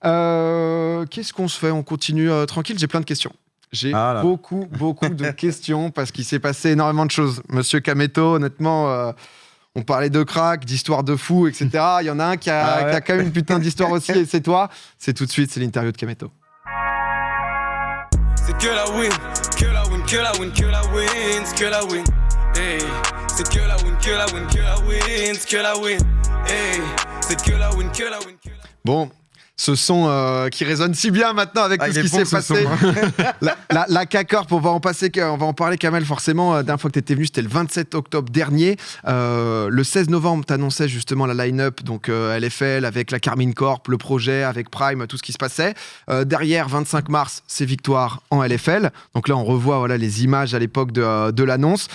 Qu'est-ce qu'on se fait? On continue tranquille? J'ai plein de questions. J'ai beaucoup de questions parce qu'il s'est passé énormément de choses. Monsieur Kameto, honnêtement, on parlait de crack, d'histoire de fou, etc. Il y en a un qui a quand même une putain d'histoire aussi, et c'est toi. C'est tout de suite, c'est l'interview de Kameto. C'est que la win, que la win, que la win, que la win, c'est que la win. Hey, c'est que la win, que la win, que la win, c'est que la win. Hey, c'est que la win, que la win, que la win. Bon. Ce son qui résonne si bien maintenant avec tout ce qui s'est passé. La K-Corp, on va en parler, Kamel, forcément. La dernière fois que tu étais venu, c'était le 27 octobre dernier. Le 16 novembre, tu annonçais justement la line-up, donc LFL avec la Carmine Corp, le projet avec Prime, tout ce qui se passait. Derrière, 25 mars, c'est victoire en LFL. Donc là, on revoit les images à l'époque de l'annonce.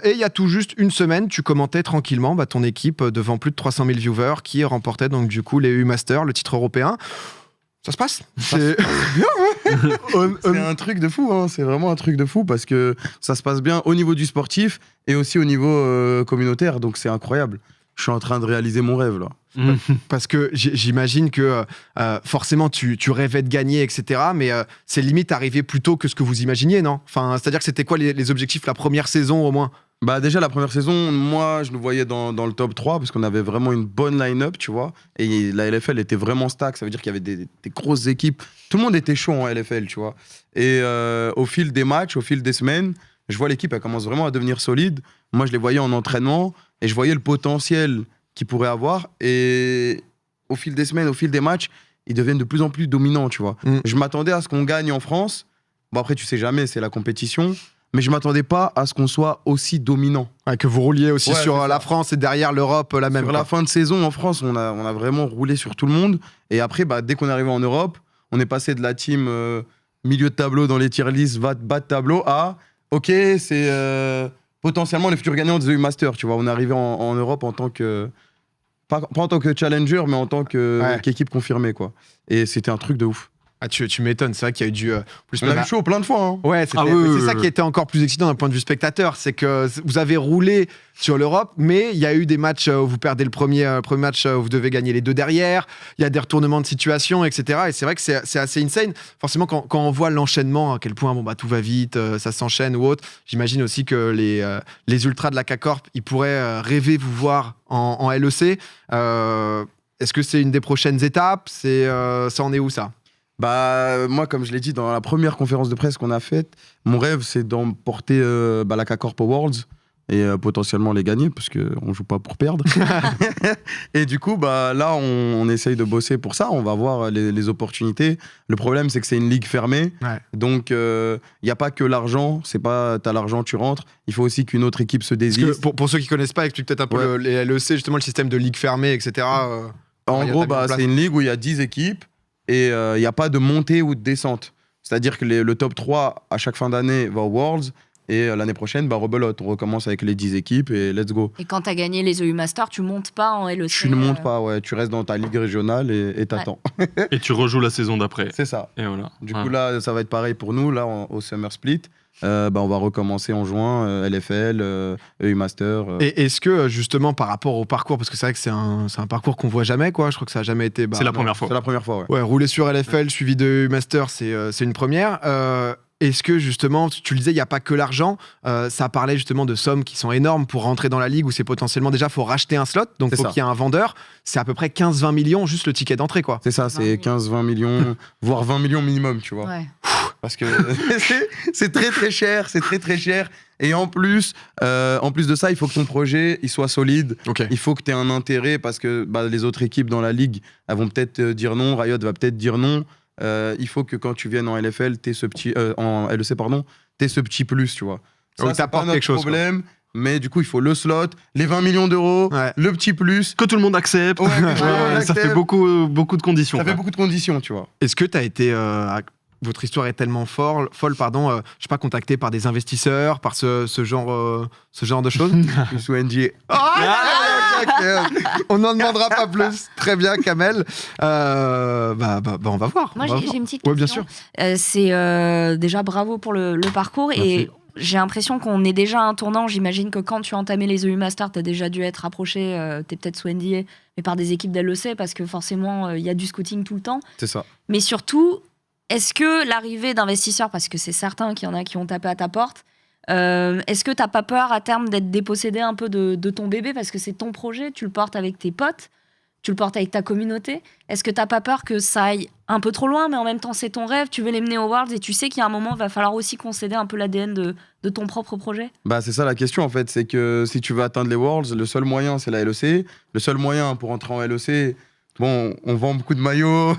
Et il y a tout juste une semaine, tu commentais tranquillement ton équipe devant plus de 300 000 viewers qui remportait donc du coup les EU Masters, le titre européen. Ça se passe. C'est un truc de fou, hein. C'est vraiment un truc de fou parce que ça se passe bien au niveau du sportif et aussi au niveau communautaire, donc c'est incroyable. Je suis en train de réaliser mon rêve là. Parce que j'imagine que forcément tu rêvais de gagner, etc. Mais c'est limite arrivé plus tôt que ce que vous imaginiez, non? Enfin, c'est-à-dire que c'était quoi les objectifs la première saison au moins? Bah déjà la première saison, moi je nous voyais dans le top 3 parce qu'on avait vraiment une bonne line-up, tu vois. Et la LFL était vraiment stack, ça veut dire qu'il y avait des grosses équipes. Tout le monde était chaud en LFL, tu vois. Et au fil des matchs, au fil des semaines, je vois l'équipe, elle commence vraiment à devenir solide. Moi je les voyais en entraînement et je voyais le potentiel qu'ils pourraient avoir. Et au fil des semaines, au fil des matchs, ils deviennent de plus en plus dominants, tu vois. Je m'attendais à ce qu'on gagne en France. Bon après tu sais jamais, c'est la compétition. Mais je ne m'attendais pas à ce qu'on soit aussi dominant. Que vous rouliez aussi sur la France et derrière l'Europe la même. Sur la fin de saison en France, on a vraiment roulé sur tout le monde. Et après, dès qu'on est arrivé en Europe, on est passé de la team milieu de tableau dans les tier lists, bas de tableau, à OK, c'est potentiellement les futurs gagnants des EU Masters. Tu vois, on est arrivé en Europe en tant que. Pas en tant que challenger, mais en tant qu'équipe confirmée, quoi. Et c'était un truc de ouf. Ah, tu m'étonnes, c'est vrai qu'il y a eu du... on a eu chaud plein de fois. Hein. Ouais, c'est ça qui était encore plus excitant d'un point de vue spectateur, c'est que vous avez roulé sur l'Europe, mais il y a eu des matchs où vous perdez le premier match où vous devez gagner les deux derrière, il y a des retournements de situation, etc. Et c'est vrai que c'est assez insane. Forcément, quand on voit l'enchaînement, à quel point tout va vite, ça s'enchaîne ou autre, j'imagine aussi que les ultras de la K-Corp, ils pourraient rêver vous voir en LEC. Est-ce que c'est une des prochaines étapes? Ça en est où, ça? Moi, comme je l'ai dit dans la première conférence de presse qu'on a faite, mon rêve, c'est d'emporter la K-Corp au Worlds et potentiellement les gagner, parce qu'on joue pas pour perdre. Et du coup, là, on essaye de bosser pour ça. On va voir les opportunités. Le problème, c'est que c'est une ligue fermée. Ouais. Donc, il n'y a pas que l'argent. C'est pas t'as l'argent, tu rentres. Il faut aussi qu'une autre équipe se désiste. Pour ceux qui connaissent pas, explique peut-être un peu les LEC, justement, le système de ligue fermée, etc. En gros, c'est une ligue où il y a 10 équipes. Et il n'y a pas de montée ou de descente. C'est-à-dire que le top 3, à chaque fin d'année, va aux Worlds. Et l'année prochaine, rebelote. On recommence avec les 10 équipes et let's go. Et quand tu as gagné les EU Masters, tu montes pas en LEC? Tu ne montes pas, ouais. Tu restes dans ta ligue régionale et t'attends. Ouais. Et tu rejoues la saison d'après. C'est ça. Et voilà. Du coup, là, ça va être pareil pour nous. Là, au Summer Split, on va recommencer en juin, LFL, EU Master. Et est-ce que, justement, par rapport au parcours, parce que c'est vrai que c'est un parcours qu'on voit jamais, quoi. Je crois que ça n'a jamais été... c'est la première fois. C'est la première fois, ouais. Ouais, rouler sur LFL, suivi de EU Master, c'est une première. Est-ce que justement, tu le disais, il n'y a pas que l'argent, ça parlait justement de sommes qui sont énormes pour rentrer dans la ligue où c'est potentiellement déjà, il faut racheter un slot, donc il faut qu'il y ait un vendeur, c'est à peu près 15-20 millions juste le ticket d'entrée, quoi. C'est ça, c'est 15-20 millions, voire 20 millions minimum, tu vois. Ouais. Parce que c'est très très cher, c'est très très cher. Et en plus de ça, il faut que ton projet il soit solide. Okay. Il faut que tu aies un intérêt parce que les autres équipes dans la ligue, elles vont peut-être dire non, Riot va peut-être dire non. Il faut que quand tu viennes en LFL, t'aies ce petit, en LEC, pardon, t'aies ce petit plus, tu vois. Ça, c'est pas notre problème. Mais du coup, il faut le slot, les 20 millions d'euros, le petit plus. Que tout le monde accepte. Ça fait beaucoup de conditions. Ça fait beaucoup de conditions, tu vois. Est-ce que tu as été... votre histoire est tellement folle, je sais pas, contacté par des investisseurs, par ce genre de choses. Sous NG. On n'en demandera pas plus. Très bien, Kamel. On va voir. Moi, j'ai une petite question. Oui, bien sûr. C'est déjà bravo pour le parcours. Merci. Et j'ai l'impression qu'on est déjà à un tournant. J'imagine que quand tu as entamé les EU Masters, tu as déjà dû être approché, tu es peut-être sous NDA, mais par des équipes d'LEC, parce que forcément, il y a du scouting tout le temps. C'est ça. Mais surtout, est-ce que l'arrivée d'investisseurs, parce que c'est certain qu'il y en a qui ont tapé à ta porte, est-ce que tu n'as pas peur à terme d'être dépossédé un peu de ton bébé, parce que c'est ton projet, tu le portes avec tes potes, tu le portes avec ta communauté. Est-ce que t'as pas peur que ça aille un peu trop loin, mais en même temps c'est ton rêve, tu veux les mener aux Worlds et tu sais qu'il y a un moment, il va falloir aussi concéder un peu l'ADN de ton propre projet? Bah, c'est ça la question en fait, c'est que si tu veux atteindre les Worlds, le seul moyen c'est la LEC. Le seul moyen pour entrer en LEC, bon, on vend beaucoup de maillots,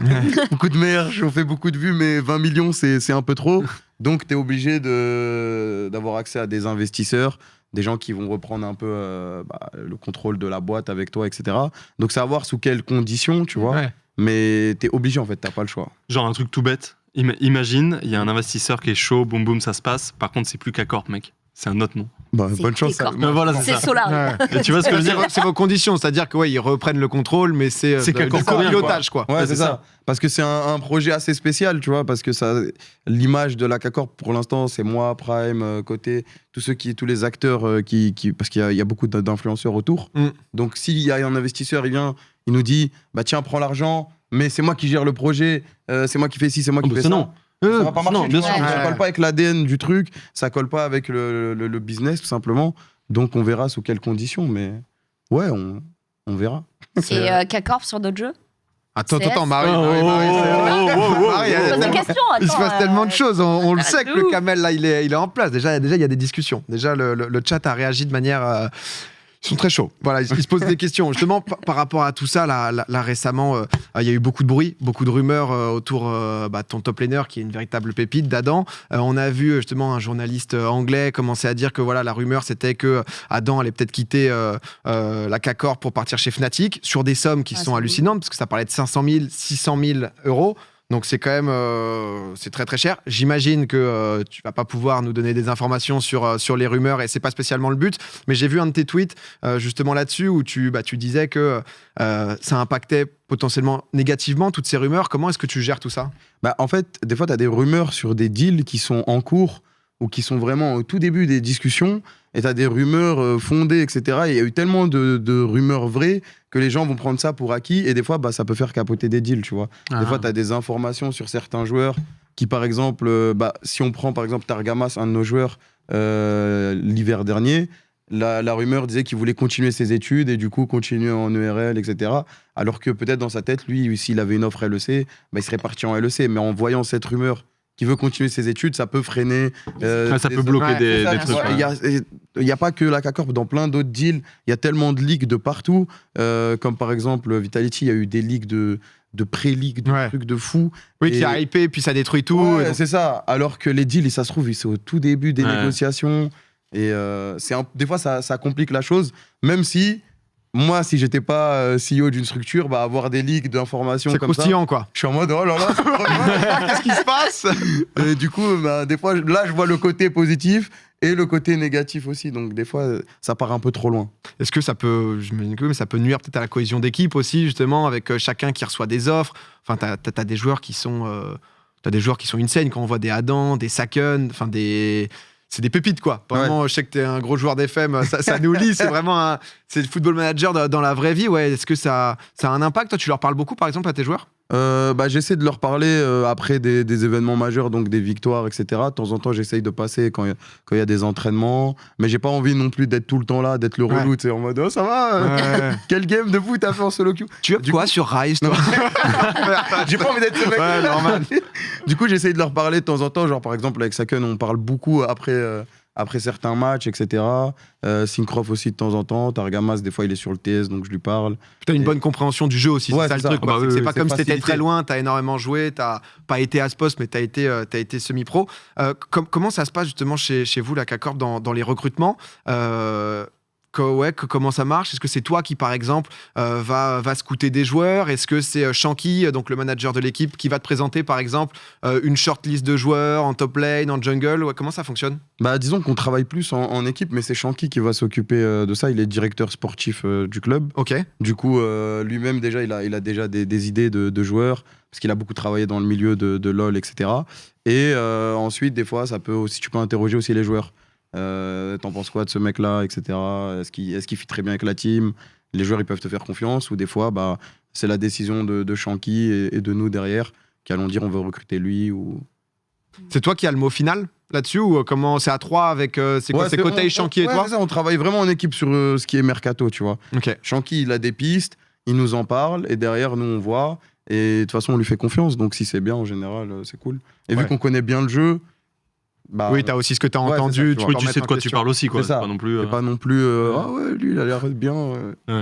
beaucoup de merch, on fait beaucoup de vues, mais 20 millions c'est un peu trop. Donc t'es obligé d'avoir accès à des investisseurs, des gens qui vont reprendre un peu le contrôle de la boîte avec toi, etc. Donc savoir sous quelles conditions, tu vois. Ouais. Mais t'es obligé en fait, t'as pas le choix. Genre un truc tout bête. Imagine, il y a un investisseur qui est chaud, boum boum, ça se passe. Par contre, c'est plus qu'Accorp, mec. C'est un autre nom. Bah, C'est bonne chance. T-Corp. Mais voilà, c'est C'est ça. Solar. Ouais. Et tu vois ce que je veux dire? C'est vos conditions, c'est-à-dire que ils reprennent le contrôle, mais c'est qu'Accor du coréen, pilotage, quoi. Ouais, Ouais, c'est c'est ça. Parce que c'est un projet assez spécial, tu vois, parce que l'image de la K-Corp, pour l'instant, c'est moi, Prime, Côté, tous les acteurs parce qu'il y a beaucoup d'influenceurs autour. Mm. Donc, s'il y a un investisseur, il vient, il nous dit, bah tiens, prends l'argent, mais c'est moi qui gère le projet, c'est moi qui fais ci, c'est moi qui fais ça. Non. Ça va pas marcher, Non, bien tu sûr. vois. Ça Ouais. colle pas avec l'ADN du truc, ça colle pas avec le business, tout simplement. Donc, on verra sous quelles conditions, mais ouais, on verra. Et K-Corp sur d'autres jeux? Attends, CS. Marie, Oh, Marie, oh, Marie, oh, Marie, Je pose des il questions, se attends, passe tellement de choses. On le sait que le tout. Kamel, là, il est en place. Déjà, il y a des discussions. Déjà, le chat a réagi de manière... Ils sont très chauds. Voilà, ils se posent des questions. Justement, par rapport à tout ça, là récemment, il y a eu beaucoup de bruit, beaucoup de rumeurs autour de ton top laner, qui est une véritable pépite, d'Adam. On a vu justement un journaliste anglais commencer à dire que voilà, la rumeur, c'était que Adam allait peut-être quitter la K-Corp pour partir chez Fnatic, sur des sommes qui sont c'est hallucinantes, parce que ça parlait de 500 000, 600 000 euros. Donc c'est quand même c'est très très cher. J'imagine que tu vas pas pouvoir nous donner des informations sur les rumeurs et c'est pas spécialement le but. Mais j'ai vu un de tes tweets justement là-dessus où tu disais que ça impactait potentiellement négativement toutes ces rumeurs. Comment est-ce que tu gères tout ça? Bah, en fait, des fois, tu as des rumeurs sur des deals qui sont en cours ou qui sont vraiment au tout début des discussions et tu as des rumeurs fondées, etc. Et il y a eu tellement de rumeurs vraies que les gens vont prendre ça pour acquis et des fois, ça peut faire capoter des deals, tu vois. Des fois, tu as des informations sur certains joueurs qui, par exemple, si on prend par exemple Targamas, un de nos joueurs, l'hiver dernier, la rumeur disait qu'il voulait continuer ses études et du coup continuer en ERL, etc. Alors que peut-être dans sa tête, lui, s'il avait une offre LEC, il serait parti en LEC. Mais en voyant cette rumeur qu'il veut continuer ses études, ça peut freiner. Ça peut bloquer des trucs. Il n'y a pas que la K-Corp, dans plein d'autres deals, il y a tellement de ligues de partout. Comme par exemple, Vitality, il y a eu des ligues de pré-ligues, de trucs de fou. Oui, qui a hypé, puis ça détruit tout. Ouais, c'est ça. Alors que les deals, ça se trouve, c'est au tout début des négociations. Et des fois, ça complique la chose. Même si, moi, si j'étais pas CEO d'une structure, avoir des ligues d'informations C'est comme ça, croustillant, quoi. je suis en mode, oh là là, c'est trop bien. Qu'est-ce qui se passe? Et du coup, des fois, là, je vois le côté positif et le côté négatif aussi. Donc, des fois, ça part un peu trop loin. Est-ce que ça peut, mais ça peut nuire peut-être à la cohésion d'équipe aussi, justement, avec chacun qui reçoit des offres? Enfin, t'as des joueurs qui sont, insane quand on voit des Adam, des Saken, enfin c'est des pépites, quoi. Vraiment, je sais que t'es un gros joueur d'FM, ça nous lie, c'est vraiment c'est le football manager dans la vraie vie. Ouais, est-ce que ça a un impact? Toi, tu leur parles beaucoup, par exemple, à tes joueurs? J'essaie de leur parler après des événements majeurs, donc des victoires, etc. De temps en temps, j'essaye de passer quand il y a des entraînements, mais j'ai pas envie non plus d'être tout le temps là, d'être le relou, tu sais, en mode oh ça va, quel game de foot t'as fait en solo queue? Tu as quoi sur Rise, toi? J'ai pas envie d'être ce mec. Ouais, normal. Du coup, j'essaye de leur parler de temps en temps, genre par exemple avec Saken, on parle beaucoup après certains matchs, etc. Syncroft aussi de temps en temps. Targamas, des fois, il est sur le TS, donc je lui parle. T'as une bonne compréhension du jeu aussi, Ouais, c'est ça c'est le ça. truc. Quoi. Bah, c'est oui, pas c'est comme si t'étais facilité. très loin, t'as énormément joué, t'as pas été à ce poste, mais t'as été semi-pro. Comment ça se passe justement chez vous, la K-Corp, dans les recrutements? Comment ça marche? Est-ce que c'est toi qui, par exemple, va scouter des joueurs? Est-ce que c'est Shanky, donc le manager de l'équipe, qui va te présenter, par exemple, une shortlist de joueurs en top lane, en jungle? Comment ça fonctionne? Disons qu'on travaille plus en équipe, mais c'est Shanky qui va s'occuper de ça. Il est directeur sportif du club. Ok. Du coup, lui-même, déjà, il a déjà des idées de joueurs, parce qu'il a beaucoup travaillé dans le milieu de LoL, etc. Et ensuite, des fois, tu peux interroger aussi les joueurs. T'en penses quoi de ce mec-là, etc. Est-ce qu'il fit très bien avec la team? Les joueurs, ils peuvent te faire confiance, ou des fois, bah, c'est la décision de Shanky et de nous derrière qui allons dire on veut recruter lui ou... C'est toi qui as le mot final là-dessus ou comment c'est à 3 avec c'est Kotei, Shanky et toi? C'est ça, on travaille vraiment en équipe sur ce qui est mercato, tu vois. Ok. Shanky, il a des pistes, il nous en parle et derrière nous on voit et de toute façon on lui fait confiance, donc si c'est bien en général c'est cool. Et vu qu'on connaît bien le jeu, bah, oui, t'as aussi ce que t'as entendu. Tu sais de quoi tu parles aussi, quoi. C'est ça. Pas non plus. Pas non plus. Ah ouais, lui il a l'air bien.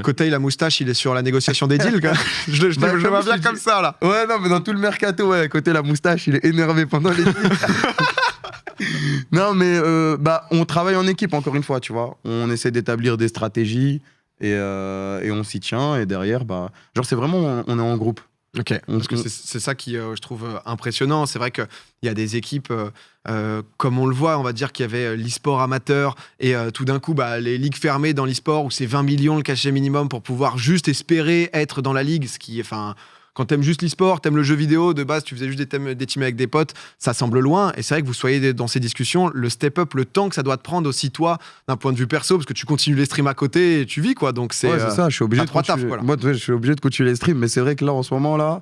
Kotei, la moustache, il est sur la négociation des deals. je le vois bien comme ça là. Ouais, non, mais dans tout le mercato, ouais, côté la moustache, il est énervé pendant les deals. Non, mais bah, on travaille en équipe, encore une fois, tu vois. On essaie d'établir des stratégies et on s'y tient. Et derrière, bah, genre, c'est vraiment, on est en groupe. Ok, parce que c'est ça qui, je trouve impressionnant. C'est vrai qu'il y a des équipes, comme on le voit, on va dire qu'il y avait l'e-sport amateur et tout d'un coup, bah, les ligues fermées dans l'e-sport où c'est 20 millions le cachet minimum pour pouvoir juste espérer être dans la ligue, ce qui est, enfin... Quand t'aimes juste l'e-sport, t'aimes le jeu vidéo, de base tu faisais juste des teams avec des potes, ça semble loin. Et c'est vrai que vous soyez dans ces discussions, le step-up, le temps que ça doit te prendre aussi toi, d'un point de vue perso, parce que tu continues les streams à côté et tu vis quoi. Donc c'est ça, je suis obligé de continuer. Moi, je suis obligé de continuer les streams, mais c'est vrai que là en ce moment là,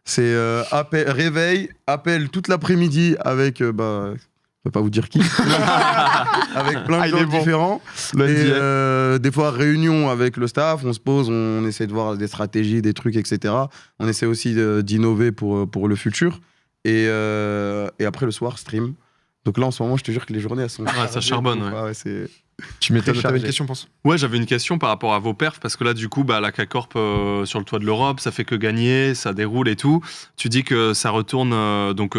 c'est réveil, appel toute l'après-midi avec je peux pas vous dire qui, avec plein de gens différents. Et des fois, réunion avec le staff, on se pose, on essaie de voir des stratégies, des trucs, etc. On essaie aussi d'innover pour le futur. Et après, le soir, stream. Donc là, en ce moment, je te jure que les journées, elles sont... Ouais, ça charbonne, ouais. C'est... Tu m'étonnes, t'avais une question, pense. Ouais, j'avais une question par rapport à vos perfs, parce que là, du coup, bah, la K-Corp sur le toit de l'Europe, ça fait que gagner, ça déroule et tout. Tu dis que ça retourne,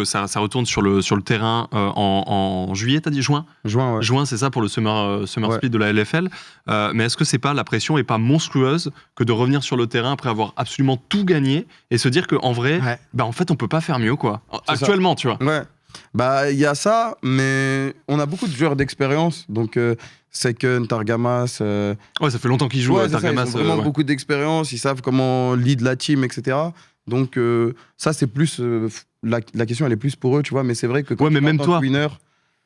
ça retourne sur le terrain en juillet, t'as dit juin? Juin, ouais. Juin, c'est ça, pour le Summer Split de la LFL. Mais est-ce que c'est pas, la pression est pas monstrueuse que de revenir sur le terrain après avoir absolument tout gagné et se dire qu'en vrai, bah, en fait, on peut pas faire mieux, quoi. Actuellement, tu vois. Ouais. Bah, il y a ça, mais on a beaucoup de joueurs d'expérience, donc Seiken, Targamas. Ouais, ça fait longtemps qu'ils jouent, Targamas. Ils ont vraiment beaucoup d'expérience, ils savent comment lead la team, etc. Donc, ça, c'est plus. La question, elle est plus pour eux, tu vois, mais c'est vrai que quand mais même toi. Winner,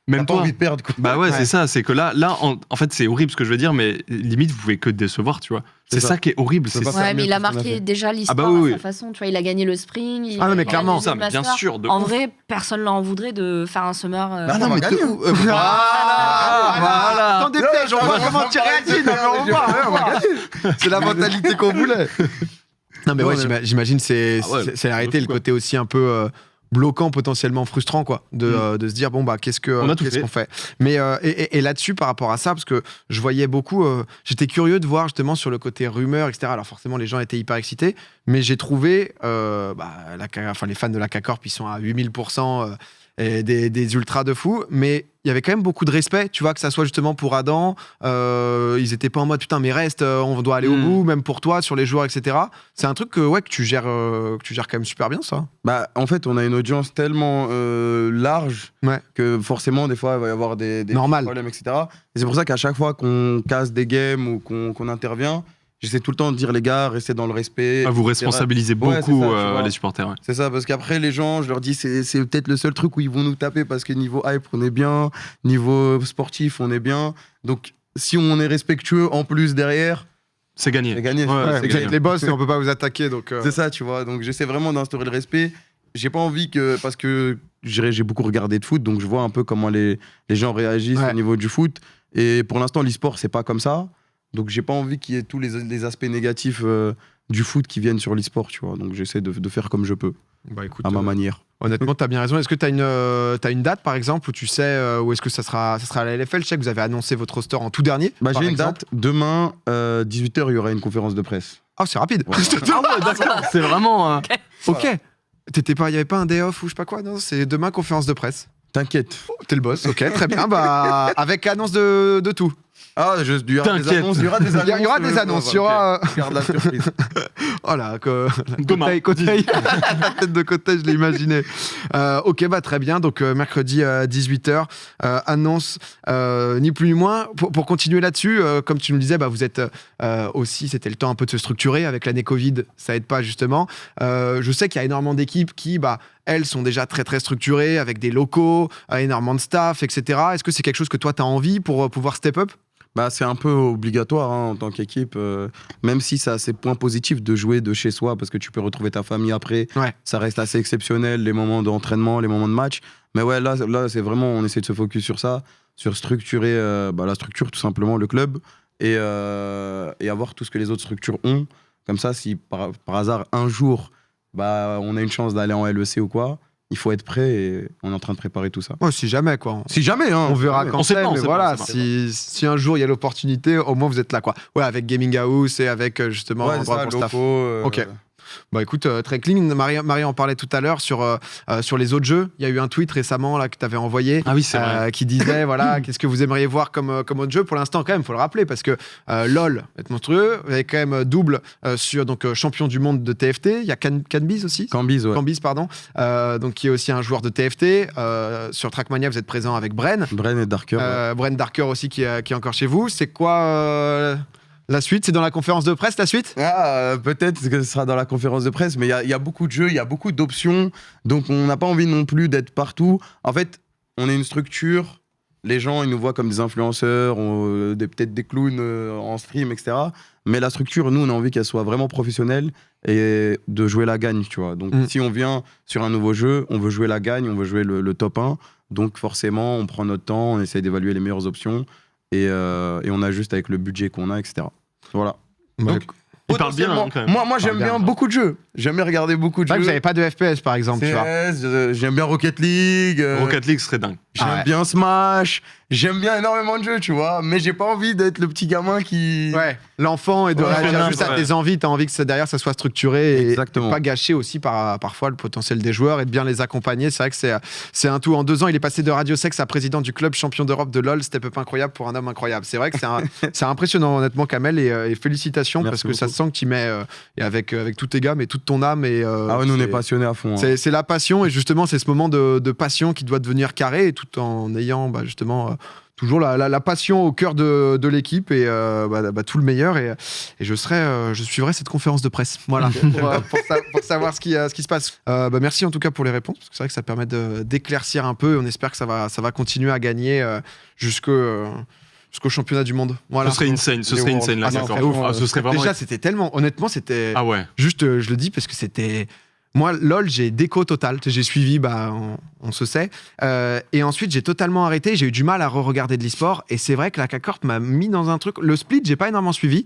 même toi, envie de perdre, quoi. Bah ouais, c'est ça, c'est que là en fait, c'est horrible ce que je veux dire, mais limite, vous pouvez que décevoir, tu vois. C'est ça qui est horrible. Ouais, mais il a marqué déjà l'histoire à sa façon, tu vois, il a gagné le spring. Ah non, mais clairement, ça, bien sûr. En vrai, personne l'en voudrait de faire un summer. Ah non, mais gagner. Voilà. Attendez, piège, on voit comment tu réagis. On va gagner. C'est la mentalité qu'on voulait. Non, mais ouais, j'imagine c'est l'arrêté, le côté aussi un peu bloquant, potentiellement frustrant, quoi, de se dire bon bah qu'est-ce qu'on fait. Mais et là-dessus par rapport à ça, parce que je voyais beaucoup, j'étais curieux de voir justement sur le côté rumeur, etc. Alors forcément les gens étaient hyper excités, mais j'ai trouvé les fans de la K-Corp ils sont à 8000%. Et des ultras de fou, mais il y avait quand même beaucoup de respect, tu vois, que ça soit justement pour Adam, ils étaient pas en mode putain mais reste, on doit aller au bout, même pour toi, sur les joueurs, etc. C'est un truc que tu gères quand même super bien, ça. Bah, en fait, on a une audience tellement large que forcément, des fois, il va y avoir des problèmes, etc. Et c'est pour ça qu'à chaque fois qu'on casse des games ou qu'on intervient, j'essaie tout le temps de dire les gars, restez dans le respect. Vous responsabilisez beaucoup les supporters. Ouais. C'est ça, parce qu'après les gens, je leur dis c'est peut-être le seul truc où ils vont nous taper parce que niveau hype on est bien, niveau sportif on est bien. Donc si on est respectueux en plus derrière, c'est gagné. C'est gagné. Ouais, vous êtes les boss et on peut pas vous attaquer. Donc c'est ça, tu vois. Donc j'essaie vraiment d'instaurer le respect. J'ai pas envie que, parce que j'ai beaucoup regardé de foot, donc je vois un peu comment les gens réagissent au niveau du foot. Et pour l'instant l'e-sport c'est pas comme ça. Donc j'ai pas envie qu'il y ait tous les aspects négatifs du foot qui viennent sur l'e-sport, tu vois. Donc j'essaie de faire comme je peux, à ma manière. Honnêtement, t'as bien raison. Est-ce que t'as une date, par exemple, où tu sais où est-ce que ça sera à la LFL? Je sais que vous avez annoncé votre roster en tout dernier. J'ai une date. Demain, 18h, il y aura une conférence de presse. Ah, c'est rapide. Ouais. D'accord. C'est vraiment... Ok. Il y avait pas un day off ou je sais pas quoi? Non, c'est demain, conférence de presse. T'inquiète. T'es le boss, ok, très bien. Bah, avec annonce de tout. Ah, il y aura des annonces. Il y aura des annonces. Il y aura. Garde la surprise. Oh là, Thomas. Côté, la tête de côté, je l'ai imaginé. Ok, bah très bien. Donc mercredi 18h, annonce ni plus ni moins. Pour continuer là-dessus, comme tu nous le disais, bah, vous êtes aussi, c'était le temps un peu de se structurer avec l'année Covid, ça aide pas justement. Je sais qu'il y a énormément d'équipes qui, bah, elles sont déjà très très structurées avec des locaux, énormément de staff, etc. Est-ce que c'est quelque chose que toi tu as envie pour pouvoir step up ? Bah, c'est un peu obligatoire en tant qu'équipe, même si ça a ses points positifs de jouer de chez soi parce que tu peux retrouver ta famille après. Ouais. Ça reste assez exceptionnel, les moments d'entraînement, les moments de match. Mais ouais, là c'est vraiment, on essaie de se focus sur ça, sur structurer la structure, tout simplement, le club, et avoir tout ce que les autres structures ont. Comme ça, si par hasard, un jour, bah, on a une chance d'aller en LEC ou quoi, il faut être prêt et on est en train de préparer tout ça. Oh, si jamais, quoi. Si jamais, hein. On verra jamais. quand On sait c'est, pas, on mais sait voilà, pas, si un jour il y a l'opportunité, au moins vous êtes là, quoi. Ouais, avec Gaming House et avec justement Ouais, un c'est endroit ça, pour le staff. locaux, Ok. Bah écoute, très clean. Marie en parlait tout à l'heure sur les autres jeux. Il y a eu un tweet récemment là, que tu avais envoyé Ah oui, c'est vrai. qui disait voilà, qu'est-ce que vous aimeriez voir comme autre jeu. Pour l'instant, quand même, il faut le rappeler parce que LoL est monstrueux. Vous avez quand même double sur champion du monde de TFT. Il y a Canbiz aussi. Cambiz, ouais. Cambiz, pardon. Donc, qui est aussi un joueur de TFT. Sur Trackmania, vous êtes présent avec Bren. Bren et Darker. Ouais. Bren Darker aussi qui est encore chez vous. C'est quoi la suite? C'est dans la conférence de presse, la suite? Peut-être que ce sera dans la conférence de presse, mais il y a beaucoup de jeux, il y a beaucoup d'options, donc on n'a pas envie non plus d'être partout. En fait, on est une structure, les gens ils nous voient comme des influenceurs, peut-être des clowns en stream, etc. Mais la structure, nous, on a envie qu'elle soit vraiment professionnelle et de jouer la gagne, tu vois. Donc si on vient sur un nouveau jeu, on veut jouer la gagne, on veut jouer le top 1, donc forcément, on prend notre temps, on essaie d'évaluer les meilleures options et on ajuste avec le budget qu'on a, etc. Voilà. Donc, Il parle bien, hein, quand même. Moi j'aime bien beaucoup de jeux. J'aime bien regarder beaucoup de Vous jeux. n'avez pas de FPS, par exemple, tu vois. CS, j'aime bien Rocket League. Rocket League serait dingue. J'aime ouais. bien Smash. J'aime bien énormément de jeux, tu vois. Mais j'ai pas envie d'être le petit gamin qui. Ouais, l'enfant et de Ouais, réagir ouais, juste à ouais. tes envies. T'as envie que derrière ça soit structuré et Exactement. pas gâché aussi parfois le potentiel des joueurs et de bien les accompagner. C'est vrai que c'est un tout. En 2 ans, il est passé de Radio Sex à président du club champion d'Europe de LoL. Step up incroyable pour un homme incroyable. C'est vrai que c'est impressionnant, honnêtement, Kamel, et félicitations Merci parce que ça beaucoup. se sent que tu mets et avec tous tes gars, mais toute ton âme. Et, Ah ouais, nous on est c'est- passionnés à fond. Hein. c'est la passion et justement c'est ce moment de passion qui doit devenir carré tout en ayant justement toujours la passion au cœur de l'équipe et tout le meilleur et je suivrai cette conférence de presse voilà pour savoir ce qui se passe. Merci en tout cas pour les réponses parce que c'est vrai que ça permet d'éclaircir un peu et on espère que ça va continuer à gagner jusqu'au championnat du monde. Voilà. Ce serait insane, là, Ah, ça d'accord. serait ouf. Ce serait vraiment. Déjà c'était tellement honnêtement c'était Ah ouais. juste, je le dis parce que c'était. Moi, LoL, j'ai déco total. J'ai suivi, on se sait. Et ensuite, j'ai totalement arrêté. J'ai eu du mal à re-regarder de l'e-sport. Et c'est vrai que la CAC m'a mis dans un truc. Le split, j'ai pas énormément suivi.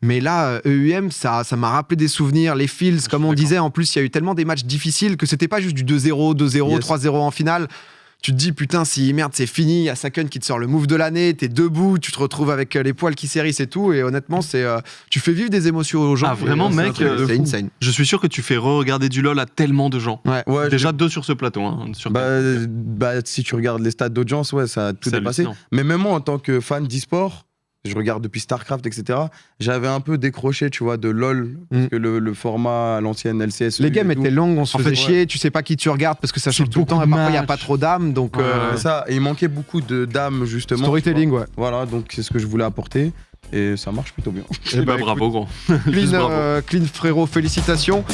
Mais là, EUM, ça m'a rappelé des souvenirs. Les Fields, comme on disait, en plus, il y a eu tellement des matchs difficiles que c'était pas juste du 2-0, 2-0, Yes. 3-0 en finale. Tu te dis, putain, si merde, c'est fini, il y a Saken qui te sort le move de l'année, t'es debout, tu te retrouves avec les poils qui s'hérissent et tout. Et honnêtement, tu fais vivre des émotions aux gens. Ah, vraiment, Et, mec, c'est insane. Je suis sûr que tu fais re-regarder du LoL à tellement de gens. Ouais, Déjà 2 sur ce plateau. Hein, sur si tu regardes les stats d'audience, ouais, ça a tout C'est dépassé. hallucinant. Mais même moi, en tant que fan d'e-sport, je regarde depuis StarCraft, etc. J'avais un peu décroché, tu vois, de LoL, parce que le format à l'ancienne LCS. Les games étaient longues, on se En faisait fait, chier, tu sais pas qui tu regardes parce que ça change tout le beaucoup temps et de parfois il n'y a matchs. pas trop d'âmes. Donc, C'est ça, et il manquait beaucoup de dames, justement. storytelling, tu ouais. vois. Voilà, donc c'est ce que je voulais apporter. Et ça marche plutôt bien. Eh ben, bravo, gros. Clean, Juste bravo. Clean frérot, félicitations.